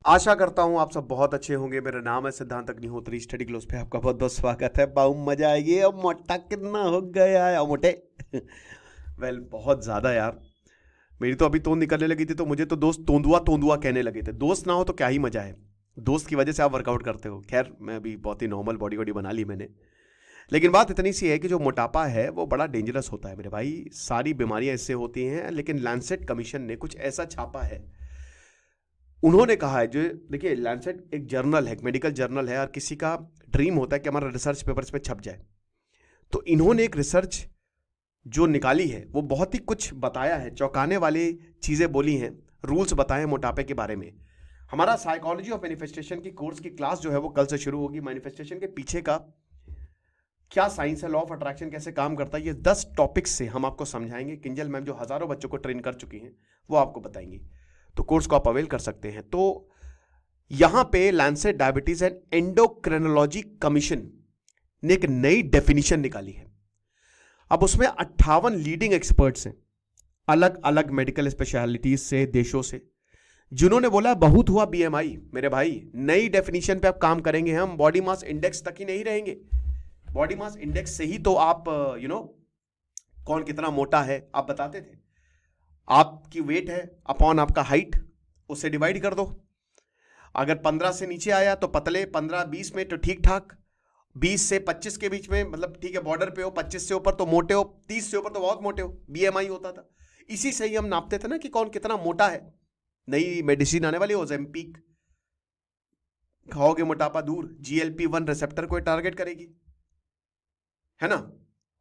आशा करता हूं आप सब बहुत अच्छे होंगे। मेरा नाम है सिद्धांत अग्निहोत्री। स्टडी क्लोज पे आपका बहुत बहुत स्वागत है। बहुत मजा आएगी। अब मोटा कितना हो गया है मोटे। वेल बहुत ज्यादा यार। मेरी तो अभी तोंद निकलने लगी थी तो मुझे तो दोस्त तोंदुआ तोंदुआ कहने लगे थे। दोस्त ना हो तो क्या ही मजा है। दोस्त की वजह से आप वर्कआउट करते हो। खैर मैं अभी बहुत ही नॉर्मल बॉडी वॉडी बना ली मैंने। लेकिन बात इतनी सी है कि जो मोटापा है वो बड़ा डेंजरस होता है मेरे भाई। सारी बीमारियां इससे होती हैं। लेकिन लैंसेट कमीशन ने कुछ ऐसा छापा है। उन्होंने कहा है जो देखिए लैंसेट एक जर्नल है, एक मेडिकल जर्नल है और किसी का ड्रीम होता है कि हमारा रिसर्च पेपर्स में छप जाए। तो इन्होंने एक रिसर्च जो निकाली है वो बहुत ही कुछ बताया है, चौंकाने वाली चीजें बोली हैं, रूल्स बताए हैं मोटापे के बारे में। हमारा साइकोलॉजी ऑफ मैनिफेस्टेशन की कोर्स की क्लास जो है वो कल से शुरू होगी। मैनिफेस्टेशन के पीछे का क्या साइंस है, लॉ ऑफ अट्रैक्शन कैसे काम करता है, ये 10 टॉपिक्स से हम आपको समझाएंगे। किंजल मैम जो हजारों बच्चों को ट्रेन कर चुकी हैं वो आपको बताएंगी। तो कोर्स को आप अवेल कर सकते हैं। तो यहां पे Lancet diabetes and endocrinology commission ने एक नई डेफिनेशन निकाली है। अब उसमें 58 लीडिंग एक्सपर्ट्स हैं अलग अलग मेडिकल स्पेशलिटीज से, देशों से, जिन्होंने बोला बहुत हुआ बीएमआई। मेरे भाई नई डेफिनेशन पे आप काम करेंगे। हम बॉडी मास इंडेक्स तक ही नहीं रहेंगे। बॉडी मास इंडेक्स से ही तो आप कौन कितना मोटा है आप बताते थे। आपकी वेट है अपॉन आपका हाइट, उससे डिवाइड कर दो। अगर 15 से नीचे आया तो पतले, 15-20 में तो ठीक ठाक, 20 से 25 के बीच में मतलब ठीक है बॉर्डर पे हो, 25 से ऊपर तो मोटे हो, 30 से ऊपर तो बहुत मोटे हो। बीएमआई होता था। इसी से ही हम नापते थे ना कि कौन कितना मोटा है। नई मेडिसिन आने वाली ओज़ेम्पिक, खाओगे मोटापा दूर, GLP-1 रिसेप्टर को टारगेट करेगी, है ना।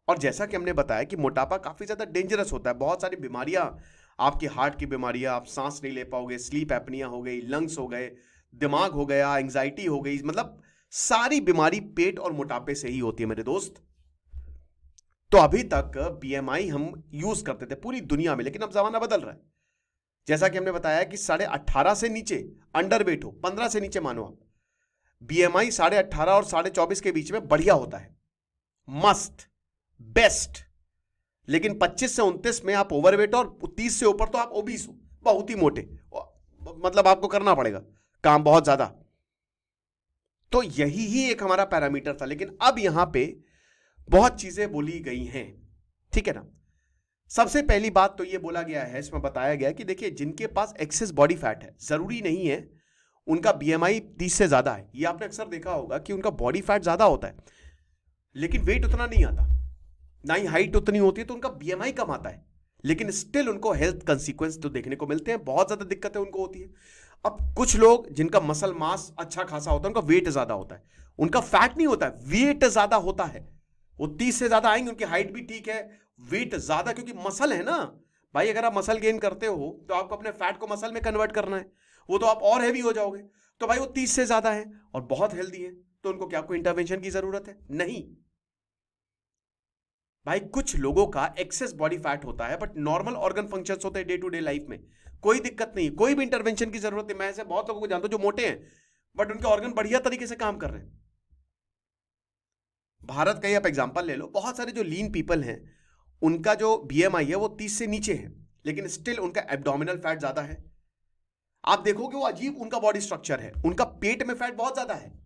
और जैसा कि हमने बताया कि मोटापा काफी ज्यादा डेंजरस होता है। बहुत सारी बीमारियां, आपकी हार्ट की बीमारियां, आप सांस नहीं ले पाओगे, स्लीप एपनिया हो गई, लंग्स हो गए, दिमाग हो गया, एंजाइटी हो गई, मतलब सारी बीमारी पेट और मोटापे से ही होती है मेरे दोस्त। तो अभी तक बीएमआई हम यूज करते थे पूरी दुनिया में, लेकिन अब जमाना बदल रहा है। जैसा कि हमने बताया कि 18.5 से नीचे अंडर वेट हो, 15 से नीचे मानो आप, बीएमआई 18.5 और 24.5 के बीच में बढ़िया होता है, मस्त, बेस्ट। लेकिन 25 से 29 में आप ओवरवेट और 30 से ऊपर तो आप ओबीस हो, बहुत ही मोटे, मतलब आपको करना पड़ेगा काम बहुत ज्यादा। तो यही ही एक हमारा पैरामीटर था। लेकिन अब यहां पे बहुत चीजें बोली गई हैं, ठीक है ना। सबसे पहली बात तो यह बोला गया है, इसमें बताया गया कि देखिए जिनके पास एक्सेस बॉडी फैट है, जरूरी नहीं है उनका बीएमआई 30 से ज्यादा है। यह आपने अक्सर देखा होगा कि उनका बॉडी फैट ज्यादा होता है लेकिन वेट उतना नहीं आता, ना ही हाइट उतनी होती है, तो उनका बीएमआई कम आता है। लेकिन स्टिल उनको हेल्थ कंसीक्वेंस तो देखने को मिलते हैं, बहुत ज्यादा दिक्कतें उनको होती है। अब कुछ लोग जिनका मसल मास अच्छा खासा होता है, उनका वेट ज्यादा होता है, उनका फैट नहीं होता है, वेट ज्यादा होता है। वो 30 से ज्यादा आएंगे, उनकी हाइट भी ठीक है, वेट ज्यादा, क्योंकि मसल है ना भाई। अगर आप मसल गेन करते हो तो आपको अपने फैट को मसल में कन्वर्ट करना है, वो तो आप और हैवी हो जाओगे। तो भाई वो 30 से ज्यादा है और बहुत हेल्दी है, तो उनको क्या कोई इंटरवेंशन की जरूरत है? नहीं भाई। कुछ लोगों का एक्सेस बॉडी फैट होता है बट नॉर्मल ऑर्गन फंक्शंस होते हैं डे टू डे लाइफ में, कोई दिक्कत नहीं, कोई भी इंटरवेंशन की जरूरत नहीं। मैं ऐसे बहुत लोगों को जानता हूं जो मोटे हैं बट उनके ऑर्गन बढ़िया तरीके से काम कर रहे हैं। भारत का ही आप एग्जांपल ले लो, बहुत सारे जो लीन पीपल हैं उनका जो बीएमआई है वो 30 से नीचे है, लेकिन स्टिल उनका एब्डोमिनल फैट ज्यादा है। आप देखोगे वो अजीब उनका बॉडी स्ट्रक्चर है, उनका पेट में फैट बहुत ज्यादा है।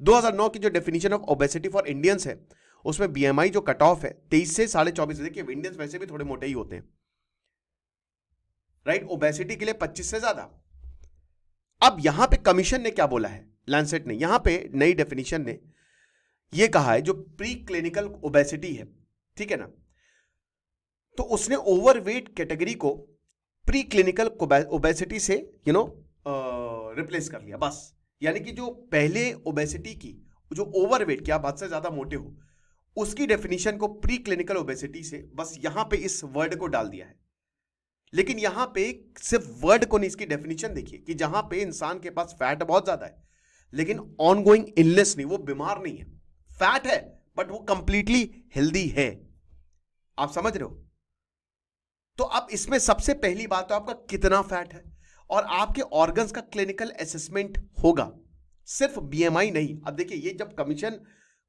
2009 की जो definition of obesity for Indians है उसमें बीएमआई जो कट ऑफ है 23 से 24.5। देखिए इंडियंस वैसे भी थोड़े मोटे ही होते हैं, राइट। ओबेसिटी के लिए 25 से ज्यादा। अब यहां पे कमीशन ने क्या बोला है, लैंसेट ने, यहां पे नई डेफिनेशन ने यह कहा है जो प्री क्लिनिकल ओबेसिटी है, ठीक है ना, तो उसने ओवरवेट कैटेगरी को प्री क्लिनिकल ओबेसिटी से रिप्लेस कर लिया बस। यानी कि जो पहले ओबेसिटी की, जो ओवरवेट की, आप हद से ज्यादा मोटे हो, उसकी डेफिनेशन को प्री क्लिनिकल ओबेसिटी से बस यहां पे इस वर्ड को डाल दिया है। लेकिन यहां पे सिर्फ वर्ड को नहीं, इसकी डेफिनेशन देखिए कि जहां पे इंसान के पास फैट बहुत ज्यादा है लेकिन ऑनगोइंग इलनेस नहीं, वो बीमार नहीं है, फैट है बट वो कंप्लीटली हेल्दी है। आप समझ रहे हो? तो अब इसमें सबसे पहली बात तो आपका कितना फैट है और आपके ऑर्गन्स का क्लिनिकल असेसमेंट होगा, सिर्फ बीएमआई नहीं। अब देखिए ये जब कमीशन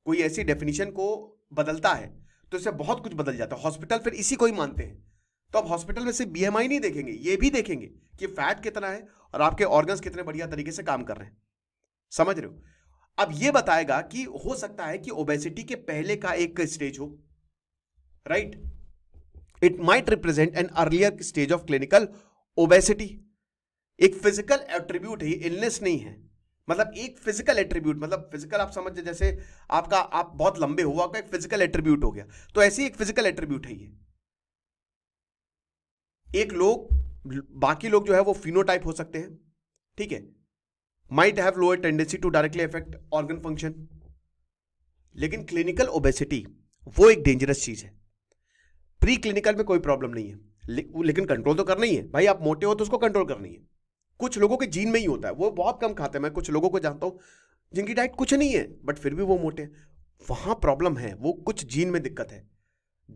कोई ऐसी डेफिनेशन को बदलता है तो इससे बहुत कुछ बदल जाता है। हॉस्पिटल फिर इसी को ही मानते हैं, तो अब हॉस्पिटल में सिर्फ बीएमआई नहीं देखेंगे, ये भी देखेंगे कि फैट कितना है और आपके ऑर्गन्स कितने बढ़िया तरीके से काम कर रहे हैं, समझ रहे हो। अब ये बताएगा कि हो सकता है कि ओबेसिटी के पहले का एक स्टेज हो, right, it might represent an earlier stage of clinical obesity. एक फिजिकल एट्रीब्यूट है, इलनेस नहीं है, मतलब एक फिजिकल एट्रीब्यूट, मतलब फिजिकल आप समझ, जैसे आप बहुत लंबे हुआ, आपका एक फिजिकल एट्रीब्यूट हो गया, तो ऐसे ही एक फिजिकल एट्रीब्यूट है ये। एक लोग, बाकी लोग जो है वो फिनोटाइप हो सकते हैं, ठीक है, might have lower tendency to directly affect organ function, लेकिन क्लिनिकल ओबेसिटी वो एक डेंजरस चीज है। प्री क्लिनिकल में कोई प्रॉब्लम नहीं है, लेकिन कंट्रोल तो करना ही है भाई। आप मोटे हो तो उसको कंट्रोल करनी है। कुछ लोगों के जीन में ही होता है, वो बहुत कम खाते हैं, मैं कुछ लोगों को जानता हूं जिनकी डाइट कुछ नहीं है बट फिर भी वो मोटे हैं, वहां प्रॉब्लम है, वो कुछ जीन में दिक्कत है।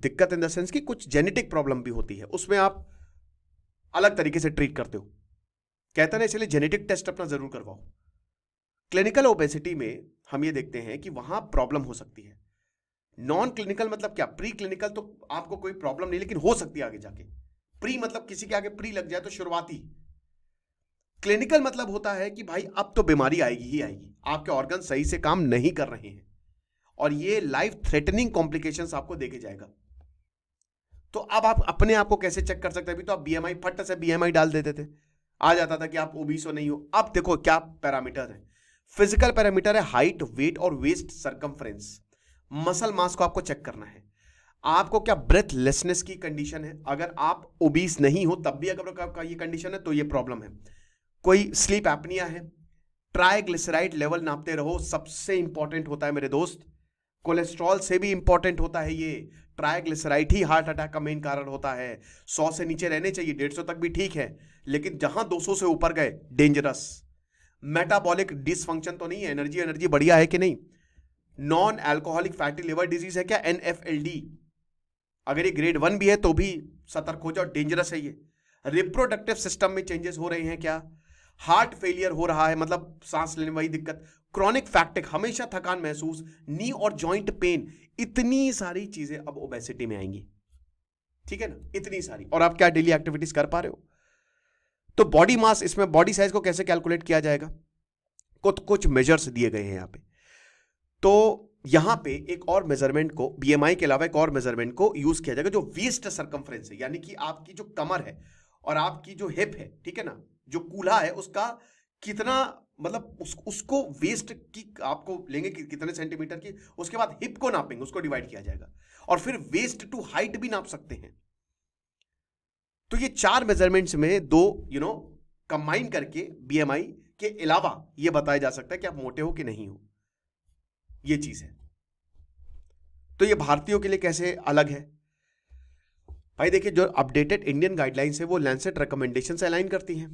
दिक्कत इन द सेंस कि कुछ जेनेटिक प्रॉब्लम भी होती है, उसमें आप अलग तरीके से ट्रीट करते हो, कहते हैं ना, इसलिए जेनेटिक टेस्ट अपना जरूर करवाओ। क्लिनिकल ओबेसिटी में हम ये देखते हैं कि वहां प्रॉब्लम हो सकती है। नॉन क्लिनिकल मतलब क्या, प्री क्लिनिकल तो आपको कोई प्रॉब्लम नहीं, लेकिन हो सकती है आगे जाके। प्री मतलब किसी के आगे प्री लग जाए तो शुरुआती। क्लिनिकल मतलब होता है कि भाई अब तो बीमारी आएगी ही आएगी, आपके ऑर्गन सही से काम नहीं कर रहे हैं और ये लाइफ थ्रेटनिंग कॉम्प्लिकेशंस आपको देके जाएगा। तो अब आप अपने आप को कैसे चेक कर सकते हैं? अभी तो आप बीएमआई, फट से बीएमआई डाल देते थे, आ जाता था कि आप ओबीस हो नहीं हो। अब देखो क्या पैरामीटर है, फिजिकल पैरामीटर है हाइट, वेट और वेस्ट सरकमफ्रेंस। मसल मास को आपको चेक करना है। आपको क्या ब्रेथलेसनेस की कंडीशन है, अगर आप ओबीस नहीं हो तब भी अगर आपका ये कंडीशन है तो ये प्रॉब्लम है। कोई स्लीप एपनिया है, ट्राइग्लिसराइड लेवल नापते रहो, सबसे इंपॉर्टेंट होता है मेरे दोस्त, कोलेस्ट्रॉल से भी इंपॉर्टेंट होता है ये। ट्राइग्लिसराइड ही हार्ट अटैक का मेन कारण होता है। 100 से नीचे रहने चाहिए, 150 तक भी ठीक है, लेकिन जहां 200 से ऊपर गए डेंजरस। मेटाबॉलिक डिसफंक्शन तो नहीं है, एनर्जी बढ़िया है कि नहीं। Non alcoholic fatty liver disease है क्या, एनएफएलडी, अगर ये ग्रेड 1 भी है तो भी सतर्क हो जाओ, डेंजरस है ये। रिप्रोडक्टिव सिस्टम में चेंजेस हो रहे हैं क्या, हार्ट फेलियर हो रहा है, मतलब सांस लेने वाली दिक्कत, क्रॉनिक फैक्टिक, हमेशा थकान महसूस, नी और जॉइंट पेन, इतनी सारी चीजें अब ओबेसिटी में आएंगी, ठीक है ना, इतनी सारी। और आप क्या डेली एक्टिविटीज कर पा रहे हो? तो बॉडी मास, इसमें बॉडी साइज को कैसे कैलकुलेट किया जाएगा, कुछ मेजर्स दिए गए हैं यहां पे। तो यहां पे एक और मेजरमेंट को, बीएमआई के अलावा एक और मेजरमेंट को यूज किया जाएगा, जो वेस्ट सरकमफ्रेंस है, यानी कि आपकी जो कमर है और आपकी जो हिप है, ठीक है ना, जो कूल्हा है उसका कितना, मतलब उसको वेस्ट की आपको लेंगे कितने सेंटीमीटर की, उसके बाद हिप को नापेंगे, उसको डिवाइड किया जाएगा, और फिर वेस्ट टू हाइट भी नाप सकते हैं। तो ये 4 मेजरमेंट्स में 2 कंबाइन करके बीएमआई के अलावा ये बताया जा सकता है कि आप मोटे हो कि नहीं हो, ये चीज है। तो ये भारतीयों के लिए कैसे अलग है भाई? देखिए, जो अपडेटेड इंडियन गाइडलाइंस है वो लैंसेट रिकमेंडेशन से अलाइन करती हैं।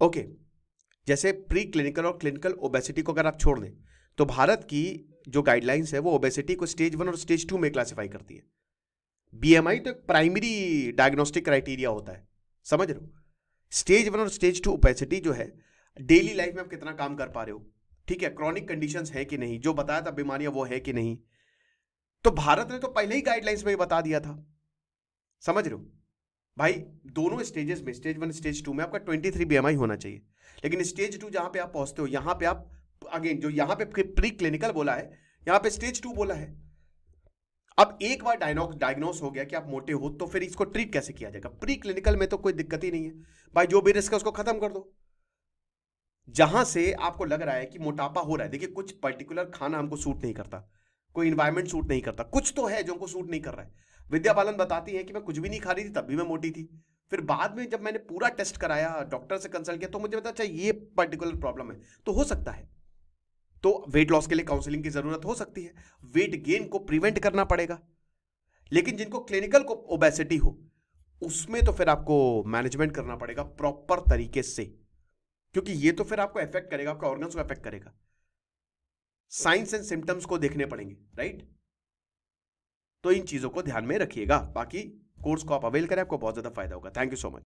ओके, जैसे प्री क्लिनिकल और क्लिनिकल ओबेसिटी को अगर आप छोड़ दें तो भारत की जो गाइडलाइंस है वो ओबेसिटी को स्टेज 1 और स्टेज 2 में क्लासिफाई करती है। बीएमआई तो एक प्राइमरी डायग्नोस्टिक क्राइटेरिया होता है, समझ रहे हो। स्टेज 1 और स्टेज 2 ओबेसिटी जो है, डेली लाइफ में आप कितना काम कर पा रहे हो, ठीक है, क्रॉनिक कंडीशंस है कि नहीं, जो बताया था बीमारियां वो है कि नहीं। तो भारत ने तो पहले ही गाइडलाइंस में बता दिया था, समझ रहे हो भाई। दोनों स्टेजेस में, स्टेज 1 स्टेज 2 में आपका 23 बीएमआई होना चाहिए, लेकिन स्टेज 2 जहां पे आप पहुंचते हो, यहां पे आप अगेन जो यहां पे प्री क्लिनिकल बोला है, यहां पे स्टेज 2 बोला है। अब एक बार डायग्नोस हो गया कि आप मोटे हो, तो फिर इसको ट्रीट कैसे किया जाएगा? प्री क्लिनिकल में तो कोई दिक्कत ही नहीं है भाई, जो भी रिस्क है उसको खत्म कर दो। जहां से आपको लग रहा है कि मोटापा हो रहा है, देखिए कुछ पर्टिकुलर खाना हमको सूट नहीं करता, कोई इन्वायरमेंट सूट नहीं करता, कुछ तो है जो हमको सूट नहीं कर रहा है। विद्या बालन बताती है कि मैं कुछ भी नहीं खा रही थी तब भी मैं मोटी थी, फिर बाद में जब मैंने पूरा टेस्ट कराया, डॉक्टर से कंसल्ट किया, तो मुझे पता अच्छा ये पर्टिकुलर प्रॉब्लम है। तो हो सकता है, तो वेट लॉस के लिए काउंसलिंग की जरूरत हो सकती है, वेट गेन को प्रिवेंट करना पड़ेगा। लेकिन जिनको क्लिनिकल को ओबेसिटी हो, उसमें तो फिर आपको मैनेजमेंट करना पड़ेगा प्रॉपर तरीके से, क्योंकि ये तो फिर आपको अफेक्ट करेगा, आपके ऑर्गन्स को अफेक्ट करेगा। साइंस एंड सिम्टम्स को देखने पड़ेंगे, राइट। तो इन चीजों को ध्यान में रखिएगा। बाकी कोर्स को आप अवेल करें, आपको बहुत ज्यादा फायदा होगा। Thank you so much.